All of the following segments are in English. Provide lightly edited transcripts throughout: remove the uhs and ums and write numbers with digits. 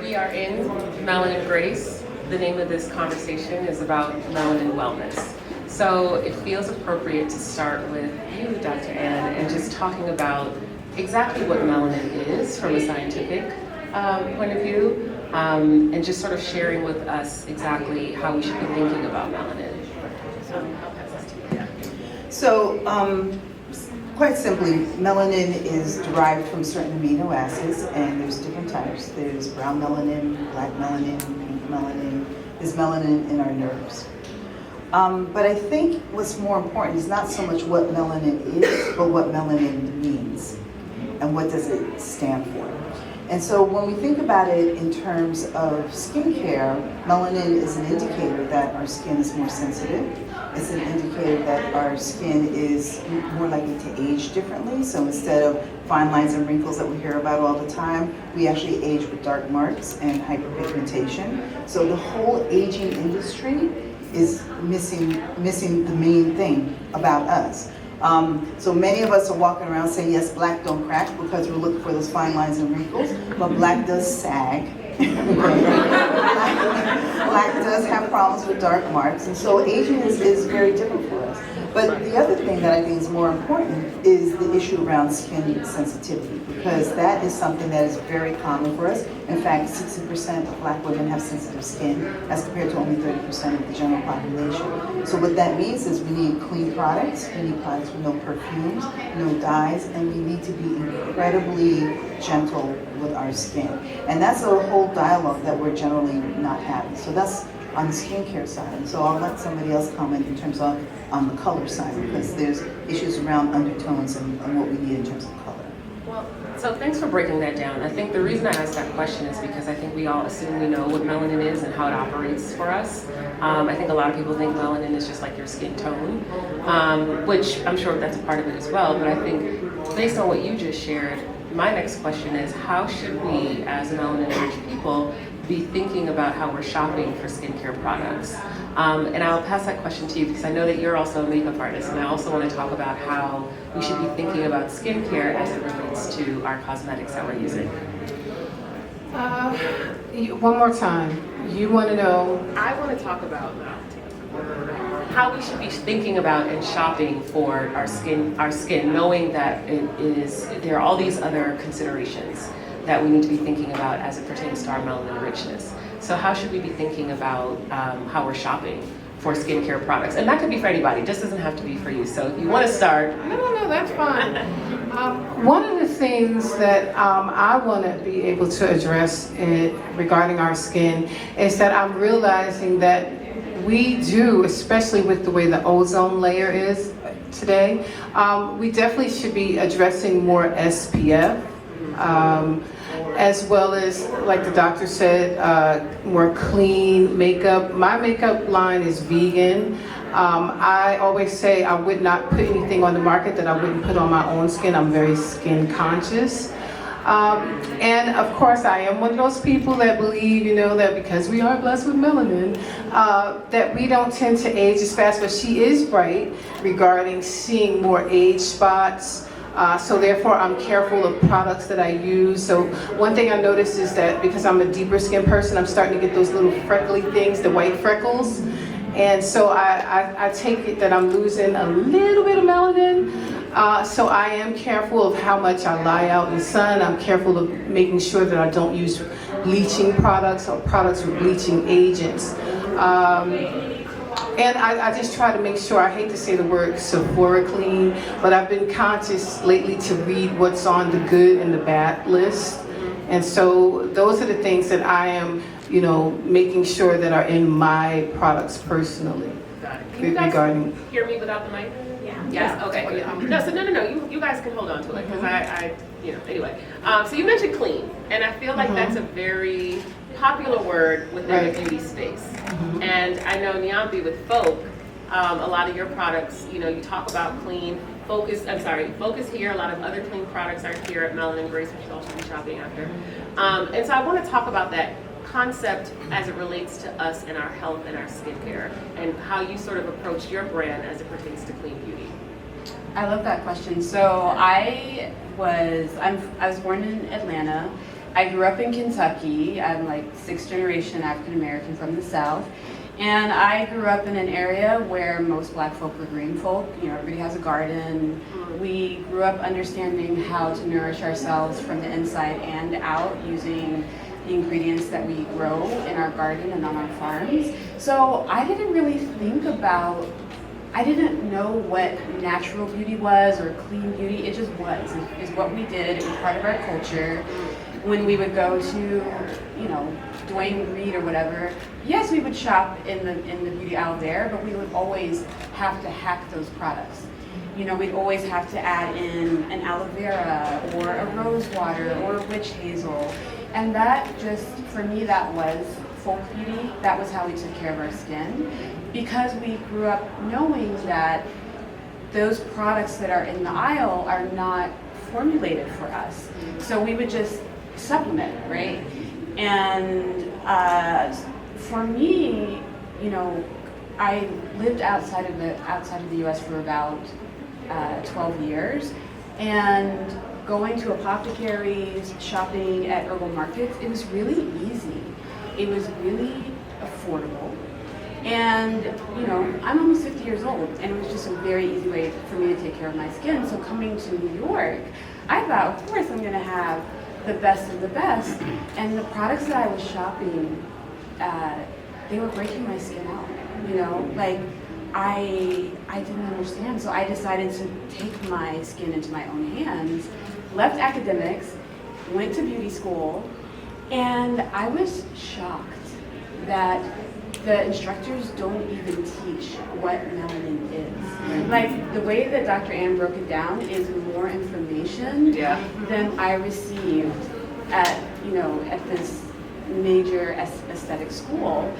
We are in Melanin Grace. The name of this conversation is about melanin wellness. So it feels appropriate to start with you, Dr. Ann, and just talking about exactly what melanin is from a scientific point of view, and just sort of sharing with us exactly how we should be thinking about melanin. I'll pass this to you. So, quite simply, melanin is derived from certain amino acids, and there's different types. There's brown melanin, black melanin, pink melanin. There's melanin in our nerves. But I think what's more important is not so much what melanin is, but what melanin means, and what does it stand for. And so when we think about it in terms of skincare, melanin is an indicator that our skin is more sensitive. It's an indicator that our skin is more likely to age differently. So instead of fine lines and wrinkles that we hear about all the time, we actually age with dark marks and hyperpigmentation. So the whole aging industry is missing the main thing about us. So many of us are walking around saying, yes, black don't crack because we're looking for those fine lines and wrinkles, but black does sag. Black does have problems with dark marks, and so aging is very different for us. But the other thing that I think is more important is the issue around skin sensitivity, because that is something that is very common for us. In fact, 60% of black women have sensitive skin as compared to only 30% of the general population. So what that means is we need clean products, we need products with no perfumes, no dyes, and we need to be incredibly gentle with our skin. And that's a whole dialogue that we're generally not having. So that's on the skincare side. And so I'll let somebody else comment in terms of on the color side, because there's issues around undertones and what we need in terms of color. Well, so thanks for breaking that down. I think the reason I asked that question is because I think we all assume we know what melanin is and how it operates for us. I think a lot of people think melanin is just like your skin tone, which I'm sure that's a part of it as well. But I think based on what you just shared, my next question is, how should we, as melanin-rich people, be thinking about how we're shopping for skincare products? And I'll pass that question to you because I know that you're also a makeup artist, and I also want to talk about how we should be thinking about skincare as it relates to our cosmetics that we're using. One more time. You want to know? I want to talk about how we should be thinking about and shopping for our skin, knowing that there are all these other considerations that we need to be thinking about as it pertains to our melanin richness. So how should we be thinking about how we're shopping for skincare products? And that could be for anybody, it just doesn't have to be for you. So if you want to start. No, that's fine. One of the things that I want to be able to address regarding our skin is that I'm realizing that we do, especially with the way the ozone layer is today, we definitely should be addressing more SPF, as well as, like the doctor said, more clean makeup. My makeup line is vegan. I always say I would not put anything on the market that I wouldn't put on my own skin. I'm very skin conscious. And of course, I am one of those people that believe, that because we are blessed with melanin, that we don't tend to age as fast. But she is right regarding seeing more age spots. So therefore, I'm careful of products that I use. So one thing I noticed is that because I'm a deeper skin person, I'm starting to get those little freckly things, the white freckles. And so I take it that I'm losing a little bit of melanin. So I am careful of how much I lie out in the sun. I'm careful of making sure that I don't use bleaching products or products with bleaching agents. And I just try to make sure, I hate to say the word Sephora clean, but I've been conscious lately to read what's on the good and the bad list. And so those are the things that I am, making sure that are in my products personally. Got it. Can you guys hear me without the mic? Yeah. Yes, okay. No. You guys can hold on to it because anyway. So you mentioned clean, and I feel like that's a very popular word within the beauty space. And I know Niambi with Pholk, a lot of your products, you talk about clean. Pholk is here. A lot of other clean products are here at Melanin Grace, which you'll also be shopping after. And so I want to talk about that concept as it relates to us and our health and our skincare, and how you sort of approach your brand as it pertains to clean beauty. I love that question. So I was born in Atlanta, I grew up in Kentucky. I'm like 6th generation African American from the South. And I grew up in an area where most black folk were green folk. You know, everybody has a garden. We grew up understanding how to nourish ourselves from the inside and out using the ingredients that we grow in our garden and on our farms. So I didn't really think about, I didn't know what natural beauty was or clean beauty. It just was. It's what we did. It was part of our culture. When we would go to, you know, Dwayne Reed or whatever, yes, we would shop in the beauty aisle there, but we would always have to hack those products. You know, we'd always have to add in an aloe vera or a rose water or a witch hazel. And that just, for me, that was folk beauty. That was how we took care of our skin. Because we grew up knowing that those products that are in the aisle are not formulated for us. So we would just supplement, right? And for me, you know, I lived outside of the U.S. for about 12 years, and going to apothecaries, shopping at herbal markets, it was really easy. It was really affordable. And, you know, I'm almost 50 years old, and it was just a very easy way for me to take care of my skin. So coming to New York, I thought, of course, I'm gonna have the best of the best. And the products that I was shopping, they were breaking my skin out, you know? Like, I didn't understand. So I decided to take my skin into my own hands, left academics, went to beauty school, and I was shocked that the instructors don't even teach what melanin is. Like, the way that Dr. Ann broke it down is more information than I received at, you know, at this major aesthetic school.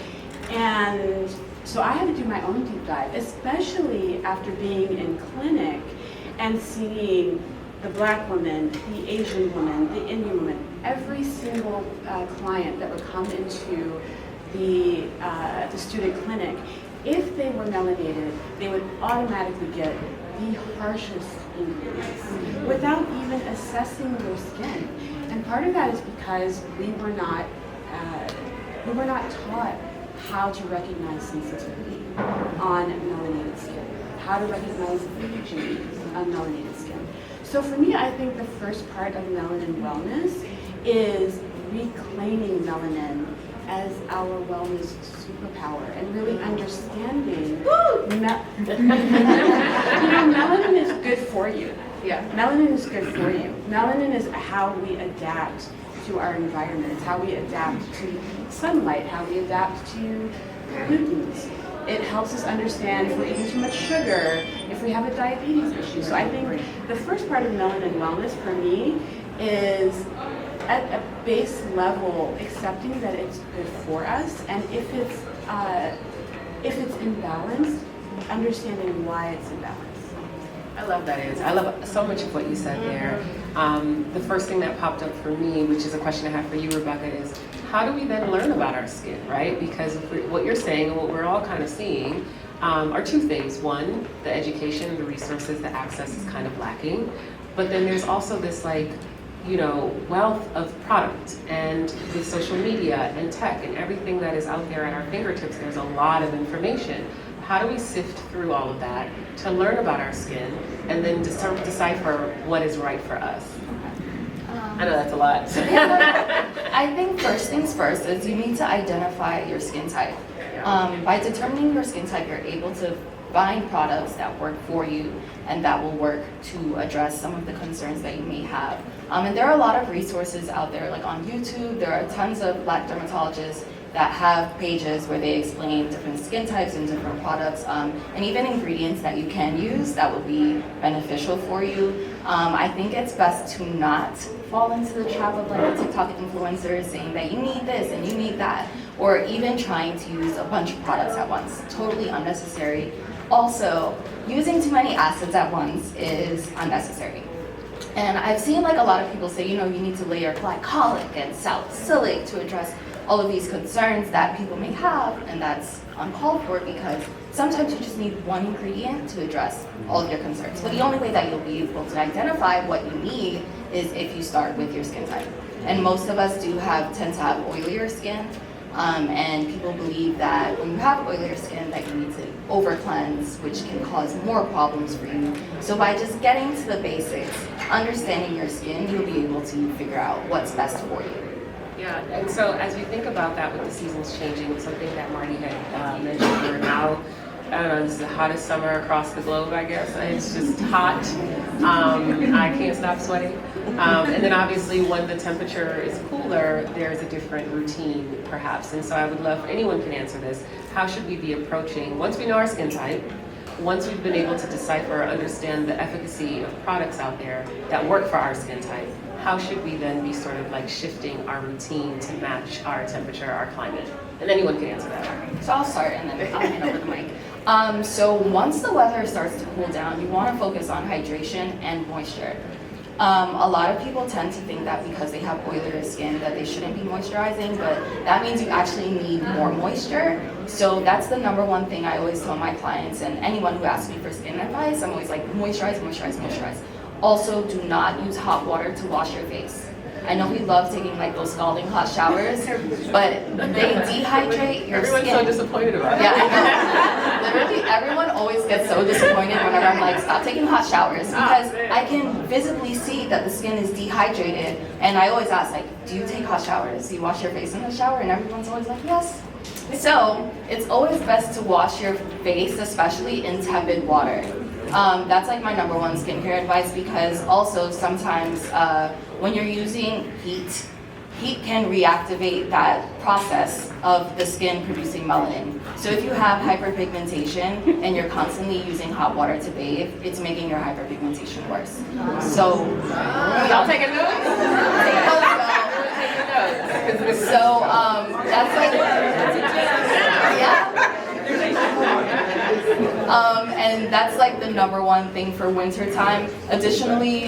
And so I had to do my own deep dive, especially after being in clinic and seeing the black woman, the Asian woman, the Indian woman, every single client that would come into the student clinic, if they were melanated, they would automatically get the harshest ingredients without even assessing their skin. And part of that is because we were not taught how to recognize sensitivity on melanated skin, how to recognize aging on melanated skin. So for me, I think the first part of melanin wellness is reclaiming melanin as our wellness superpower and really understanding, you know, melanin is good for you. Yeah, melanin is good for you. Melanin is how we adapt to our environment. It's how we adapt to sunlight, how we adapt to pollutants. It helps us understand if we're eating too much sugar, if we have a diabetes issue. So I think the first part of melanin wellness for me is at a base level accepting that it's good for us, and if it's imbalanced, understanding why it's imbalanced. I love that answer. I love so much of what you said there. The first thing that popped up for me, which is a question I have for you, Rebecca, is how do we then learn about our skin, right? Because what you're saying and what we're all kind of seeing are two things. One, the education, the resources, the access is kind of lacking. But then there's also this, like, you know, wealth of product, and with social media and tech and everything that is out there at our fingertips, there's a lot of information. How do we sift through all of that to learn about our skin and then decipher what is right for us? I know that's a lot. I think first things first is you need to identify your skin type. By determining your skin type, you're able to find products that work for you and that will work to address some of the concerns that you may have. And there are a lot of resources out there, like on YouTube. There are tons of Black dermatologists that have pages where they explain different skin types and different products, and even ingredients that you can use that will be beneficial for you. I think it's best to not fall into the trap of like the TikTok influencers saying that you need this and you need that, or even trying to use a bunch of products at once. Totally unnecessary. Also, using too many acids at once is unnecessary. And I've seen like a lot of people say, you know, you need to layer glycolic and salicylic to address all of these concerns that people may have, and that's uncalled for because sometimes you just need one ingredient to address all of your concerns. But the only way that you'll be able to identify what you need is if you start with your skin type. And most of us tend to have oilier skin. And people believe that when you have oilier skin that you need to over cleanse, which can cause more problems for you. So by just getting to the basics, understanding your skin, you'll be able to figure out what's best for you. Yeah, and so as we think about that with the seasons changing, something that Marti had mentioned, we're now, I don't know, this is the hottest summer across the globe, I guess. It's just hot. I can't stop sweating. And then obviously when the temperature is cooler, there's a different routine perhaps. And so I would love, anyone can answer this, how should we be approaching, once we know our skin type, once we've been able to decipher or understand the efficacy of products out there that work for our skin type, how should we then be sort of like shifting our routine to match our temperature, our climate? And anyone can answer that. So I'll start and then I'll hand over the mic. So once the weather starts to cool down, you want to focus on hydration and moisture. A lot of people tend to think that because they have oilier skin that they shouldn't be moisturizing, but that means you actually need more moisture. So that's the number one thing I always tell my clients and anyone who asks me for skin advice. I'm always like, moisturize, moisturize, moisturize. Also, do not use hot water to wash your face. I know we love taking like those scalding hot showers, but they dehydrate your skin. Everyone's so disappointed about it. Yeah, I know. Literally, everyone always gets so disappointed whenever I'm like, stop taking hot showers, because I can visibly see that the skin is dehydrated, and I always ask, like, do you take hot showers? Do you wash your face in the shower? And everyone's always like, yes. So it's always best to wash your face, especially in tepid water. That's like my number one skincare advice, because also sometimes when you're using heat can reactivate that process of the skin producing melanin. So if you have hyperpigmentation and you're constantly using hot water to bathe, it's making your hyperpigmentation worse. So Y'all taking notes? take notes, though. So that's like, yeah. And that's like the number one thing for winter time. Additionally,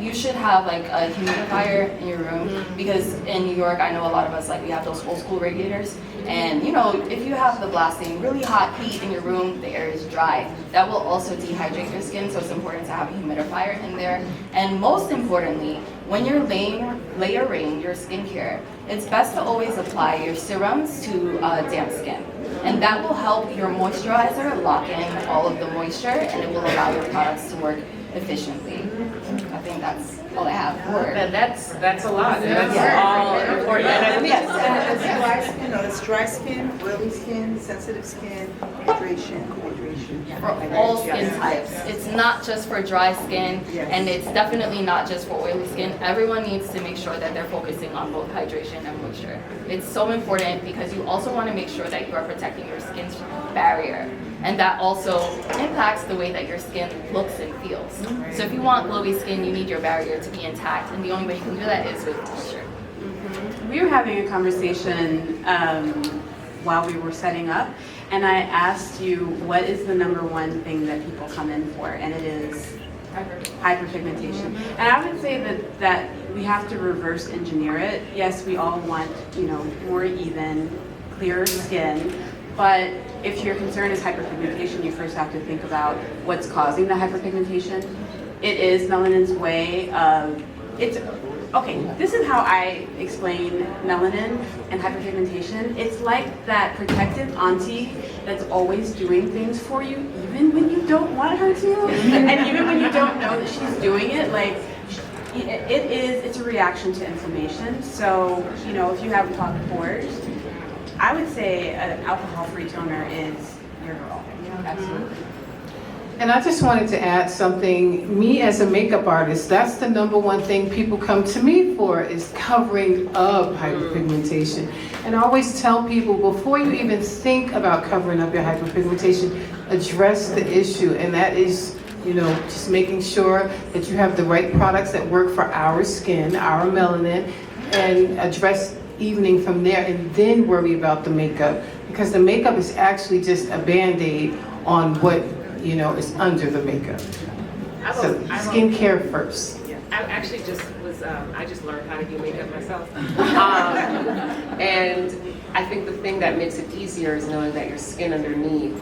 you should have like a humidifier in your room, because in New York, I know a lot of us, like, we have those old school radiators. And you know, if you have the blasting really hot heat in your room, the air is dry. That will also dehydrate your skin, so it's important to have a humidifier in there. And most importantly, when you're layering your skincare, it's best to always apply your serums to damp skin. And that will help your moisturizer lock in all of the moisture, and it will allow your products to work efficiently. I think that's all I have for That's a lot. That's Yeah. all important. And I think Yes, and it's dry skin, no, it's dry skin, oily skin, sensitive skin, hydration. for all skin types. It's not just for dry skin, Yes. and it's definitely not just for oily skin. Everyone needs to make sure that they're focusing on both hydration and moisture. It's so important because you also want to make sure that you are protecting your skin's barrier, and that also impacts the way that your skin looks and feels. So if you want glowy skin, you need your barrier to be intact, and the only way you can do that is with moisture. We were having a conversation while we were setting up, and I asked you what is the number one thing that people come in for, and it is hyperpigmentation. And I would say that we have to reverse engineer it. Yes, we all want, more even, clearer skin, but if your concern is hyperpigmentation, you first have to think about what's causing the hyperpigmentation. It is melanin's way of, okay, this is how I explain melanin and hyperpigmentation. It's like that protective auntie that's always doing things for you, even when you don't want her to, and even when you don't know that she's doing it. Like, it's a reaction to inflammation. So, if you have clogged pores, I would say an alcohol-free toner is your girl. Absolutely. And I just wanted to add something. Me as a makeup artist, that's the number one thing people come to me for, is covering up hyperpigmentation. And I always tell people, before you even think about covering up your hyperpigmentation, address the issue. And that is, just making sure that you have the right products that work for our skin, our melanin, and address evening from there, and then worry about the makeup. Because the makeup is actually just a Band-Aid on what is under the makeup. So skincare first. I actually just was because I just learned how to do makeup myself. And I think the thing that makes it easier is knowing that your skin underneath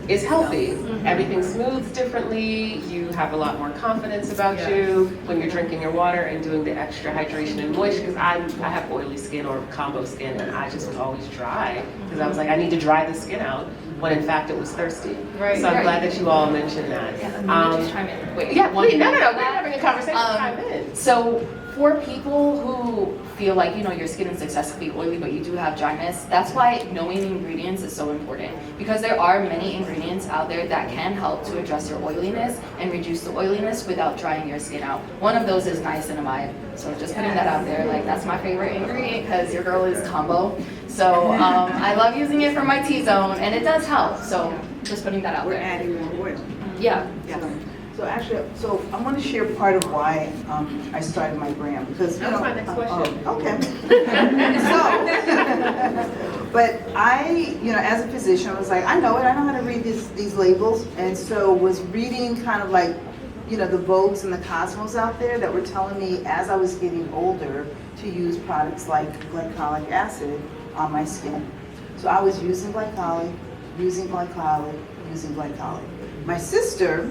is healthy. Everything smooths differently. You have a lot more confidence about you when you're drinking your water and doing the extra hydration and moisture. Because I have oily skin or combo skin, and I just was always dry because I was like, I need to dry the skin out, when in fact it was thirsty. Right. So I'm glad that you all mentioned that. Yeah, let me just chime in. Wait, Yeah, one please, no, minute we're on that. having a conversation, chime in. So for people who feel like, your skin is excessively oily, but you do have dryness, that's why knowing the ingredients is so important. Because there are many ingredients out there that can help to address your oiliness and reduce the oiliness without drying your skin out. One of those is niacinamide. So just putting that out there, like that's my favorite ingredient because your girl is combo. So I love using it for my T-zone and it does help. So just putting that out We're there. adding more oil. Yeah. So actually, I want to share part of why I started my brand because That was my next question. Okay. But I, as a physician, I was like, I know it. I know how to read these labels, and so was reading kind of like, the Vogues and the Cosmos out there that were telling me as I was getting older to use products like glycolic acid on my skin. So I was using glycolic, using glycolic, using glycolic. My sister,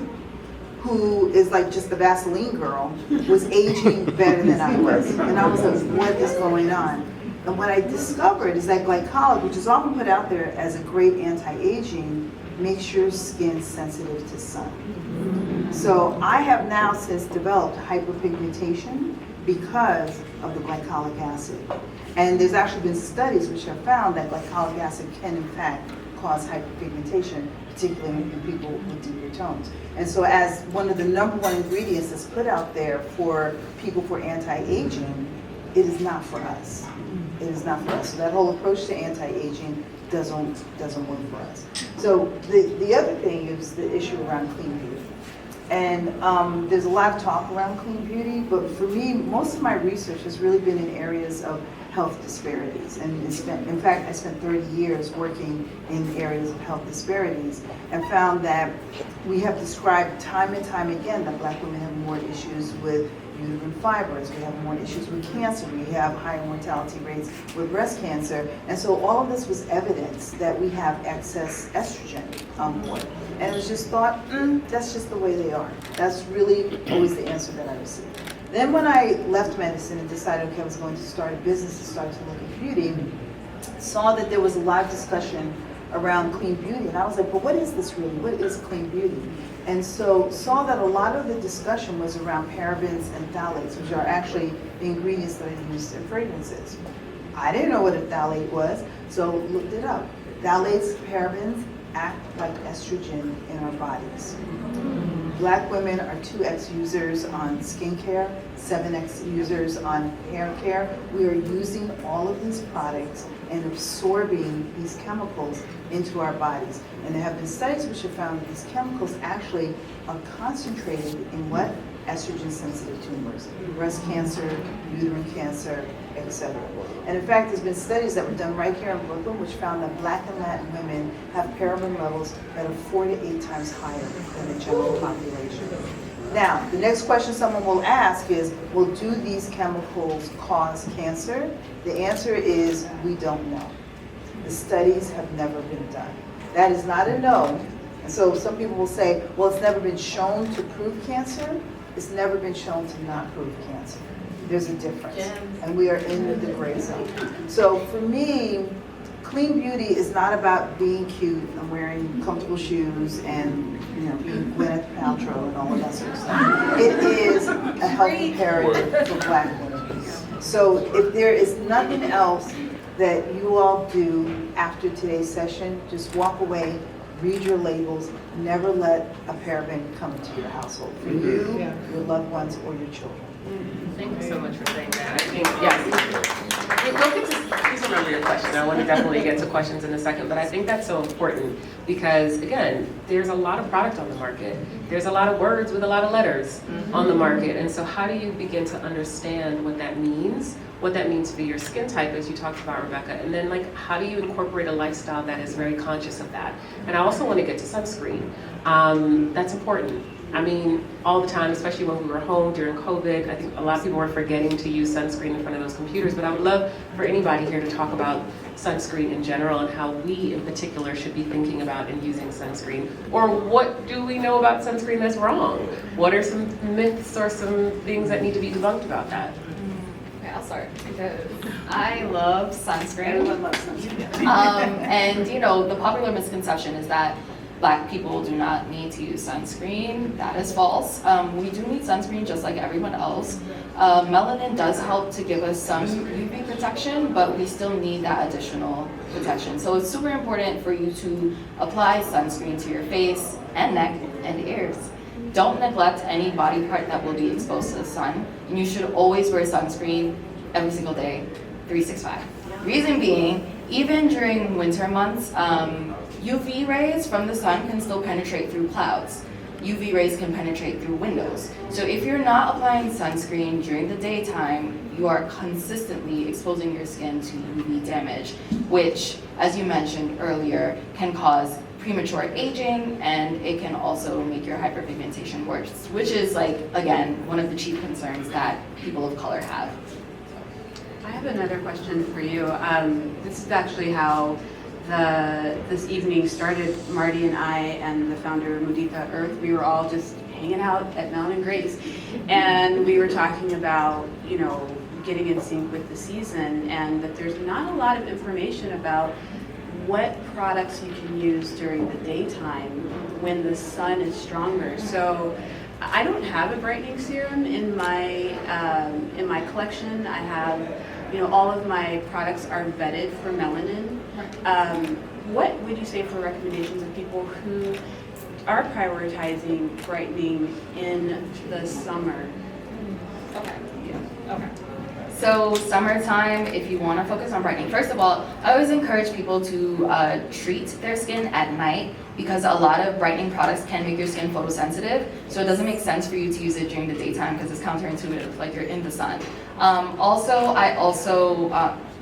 who is like just the Vaseline girl, was aging better than I was. And I was like, what is going on? And what I discovered is that glycolic, which is often put out there as a great anti-aging, makes your skin sensitive to sun. So I have now since developed hyperpigmentation because of the glycolic acid. And there's actually been studies which have found that glycolic acid can in fact cause hyperpigmentation, particularly in people with deeper tones. And so as one of the #1 ingredients that's put out there for people for anti-aging, it is not for us. It is not for us. So that whole approach to anti-aging doesn't work for us. So the other thing is the issue around clean beauty. And there's a lot of talk around clean beauty, but for me, most of my research has really been in areas of health disparities. And in fact, I spent 30 years working in areas of health disparities and found that we have described time and time again that Black women have more issues with uterine fibroids, we have more issues with cancer, we have higher mortality rates with breast cancer. And so all of this was evidence that we have excess estrogen on board. And it was just thought, that's just the way they are. That's really always the answer that I received. Then when I left medicine and decided, okay, I was going to start a business and started to look at beauty, saw that there was a lot of discussion around clean beauty. And I was like, but what is this really? What is clean beauty? And so saw that a lot of the discussion was around parabens and phthalates, which are actually the ingredients that are used in fragrances. I didn't know what a phthalate was, so looked it up. Phthalates, parabens act like estrogen in our bodies. Black women are 2x users on skincare, 7x users on hair care. We are using all of these products and absorbing these chemicals into our bodies. And there have been studies which have found that these chemicals actually are concentrated in what? Estrogen-sensitive tumors, breast cancer, uterine cancer, etc. And in fact, there's been studies that were done right here in Brooklyn which found that Black and Latin women have paraben levels that are 4 to 8 times higher than the general population. Now, the next question someone will ask is, well, do these chemicals cause cancer? The answer is, we don't know. The studies have never been done. That is not a no. And so some people will say, well, it's never been shown to prove cancer. It's never been shown to not prove cancer. There's a difference. And we are in the gray zone. So for me, clean beauty is not about being cute and wearing comfortable shoes and being Gwyneth Paltrow and all of that sort of stuff. It is a health imperative for Black women. So if there is nothing else that you all do after today's session, just walk away, read your labels, never let a paraben come into your household for you, your loved ones, or your children. Thank you so much for saying that. I think, yes. We'll get to, please remember your question. I want to definitely get to questions in a second, but I think that's so important because, again, there's a lot of product on the market. There's a lot of words with a lot of letters on the market. And so how do you begin to understand what that means for your skin type, as you talked about, Rebecca? And then, how do you incorporate a lifestyle that is very conscious of that? And I also want to get to sunscreen. That's important. I mean, all the time, especially when we were home during COVID, I think a lot of people were forgetting to use sunscreen in front of those computers, but I would love for anybody here to talk about sunscreen in general and how we in particular should be thinking about and using sunscreen. Or what do we know about sunscreen that's wrong? What are some myths or some things that need to be debunked about that? Okay, I'll start because I love sunscreen. Everyone loves sunscreen. And you know, the popular misconception is that Black people do not need to use sunscreen. That is false. We do need sunscreen just like everyone else. Melanin does help to give us some UV protection, but we still need that additional protection. So it's super important for you to apply sunscreen to your face and neck and ears. Don't neglect any body part that will be exposed to the sun. And you should always wear sunscreen every single day, 365. Reason being, even during winter months, UV rays from the sun can still penetrate through clouds. UV rays can penetrate through windows. So if you're not applying sunscreen during the daytime, you are consistently exposing your skin to UV damage, which, as you mentioned earlier, can cause premature aging, and it can also make your hyperpigmentation worse, which is, like, again, one of the chief concerns that people of color have. I have another question for you. This is actually how this evening started. Marti and I and the founder of Mudita Earth, we were all just hanging out at Melanin Grace, and we were talking about, you know, getting in sync with the season, and that there's not a lot of information about what products you can use during the daytime when the sun is stronger. So I don't have a brightening serum in my collection. I have, you know, all of my products are vetted for melanin. What would you say for recommendations of people who are prioritizing brightening in the summer? Okay. Yeah. Okay. So summertime, if you want to focus on brightening, first of all, I always encourage people to treat their skin at night, because a lot of brightening products can make your skin photosensitive. So it doesn't make sense for you to use it during the daytime because it's counterintuitive, like you're in the sun. I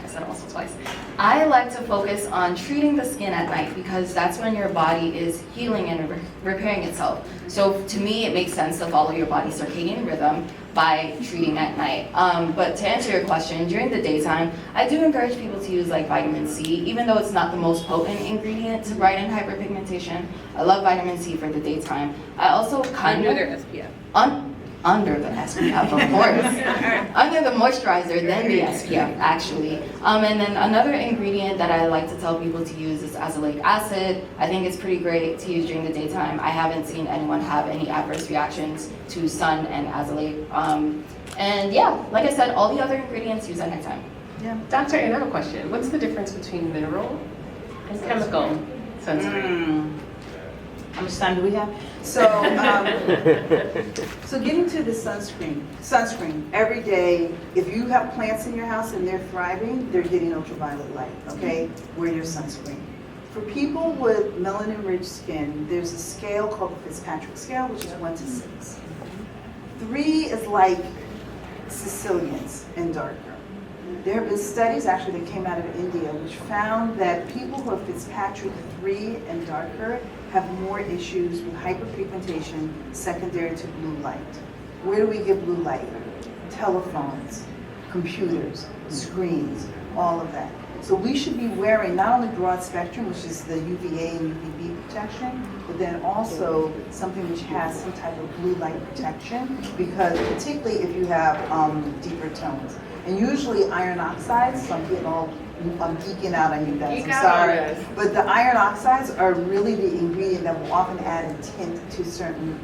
said also twice. I like to focus on treating the skin at night because that's when your body is healing and repairing itself. So to me, it makes sense to follow your body's circadian rhythm by treating at night. But to answer your question, during the daytime, I do encourage people to use like vitamin C, even though it's not the most potent ingredient to brighten hyperpigmentation. I love vitamin C for the daytime. I also kind of... Under their SPF. Under the SPF, of course. Under the moisturizer, then the SPF, actually. And then another ingredient that I like to tell people to use is azelaic acid. I think it's pretty great to use during the daytime. I haven't seen anyone have any adverse reactions to sun and azelaic. And yeah, like I said, all the other ingredients use at nighttime. Yeah. Doctor, and I have a question. What's the difference between mineral and chemical sunscreen? How much time do we have? So, so getting to the sunscreen, every day, if you have plants in your house and they're thriving, they're getting ultraviolet light, okay? Wear your sunscreen. For people with melanin-rich skin, there's a scale called the Fitzpatrick scale, which is 1 to 6. 3 is like Sicilians and darker. There have been studies actually that came out of India which found that people who are Fitzpatrick 3 and darker have more issues with hyperpigmentation secondary to blue light. Where do we get blue light? Telephones, computers, screens, all of that. So we should be wearing not only broad spectrum, which is the UVA and UVB protection, but then also something which has some type of blue light protection, because particularly if you have deeper tones. And usually iron oxides, so I'm geeking out on you guys, I'm sorry. But the iron oxides are really the ingredient that will often add a tint to certain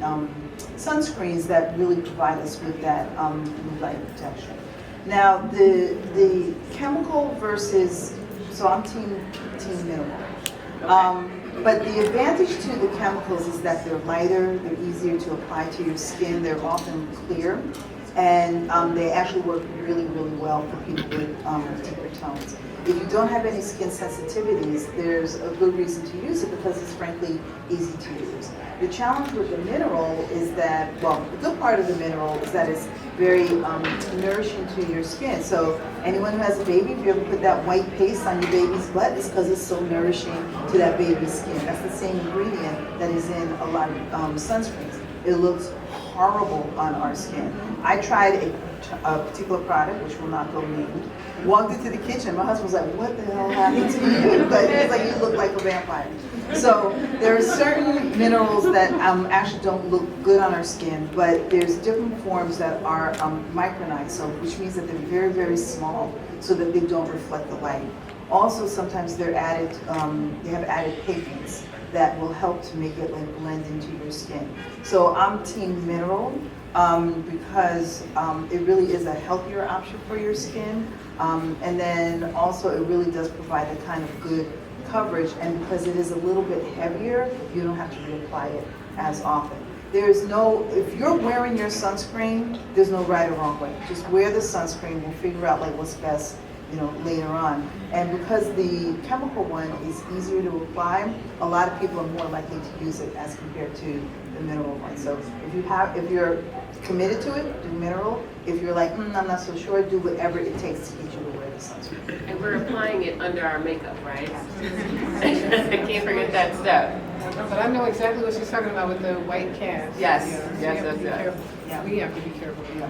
sunscreens that really provide us with that blue light protection. Now, the chemical versus, so I'm team minimal. But the advantage to the chemicals is that they're lighter, they're easier to apply to your skin, they're often clear, and they actually work really, really well for people with deeper tones. If you don't have any skin sensitivities, there's a good reason to use it because it's frankly easy to use. The challenge with the mineral is that, well, the good part of the mineral is that it's very nourishing to your skin. So anyone who has a baby, if you ever put that white paste on your baby's butt, it's because it's so nourishing to that baby's skin. That's the same ingredient that is in a lot of sunscreens. It looks horrible on our skin. I tried a particular product, which will not go named. Walked into the kitchen, my husband was like, what the hell happened to you? But he's like, you look like a vampire. So there are certain minerals that actually don't look good on our skin, but there's different forms that are micronized, so which means that they're very, very small so that they don't reflect the light. Also, sometimes they're added, they have added pigments that will help to make it like blend into your skin. So I'm team mineral because it really is a healthier option for your skin. And then also it really does provide a kind of good coverage, and because it is a little bit heavier, you don't have to reapply it as often. There's no, if you're wearing your sunscreen, there's no right or wrong way. Just wear the sunscreen, we'll figure out like what's best, you know, later on. And because the chemical one is easier to apply, a lot of people are more likely to use it as compared to the mineral one. So if you're committed to it, do mineral. If you're like, I'm not so sure, do whatever it takes to get you to wear the sunscreen. And we're applying it under our makeup, right? I can't forget that step. But I know exactly what she's talking about with the white cast. Yes, Yeah, so yes, you have to be yes, yes. careful. Yeah. We have to be careful. Yeah.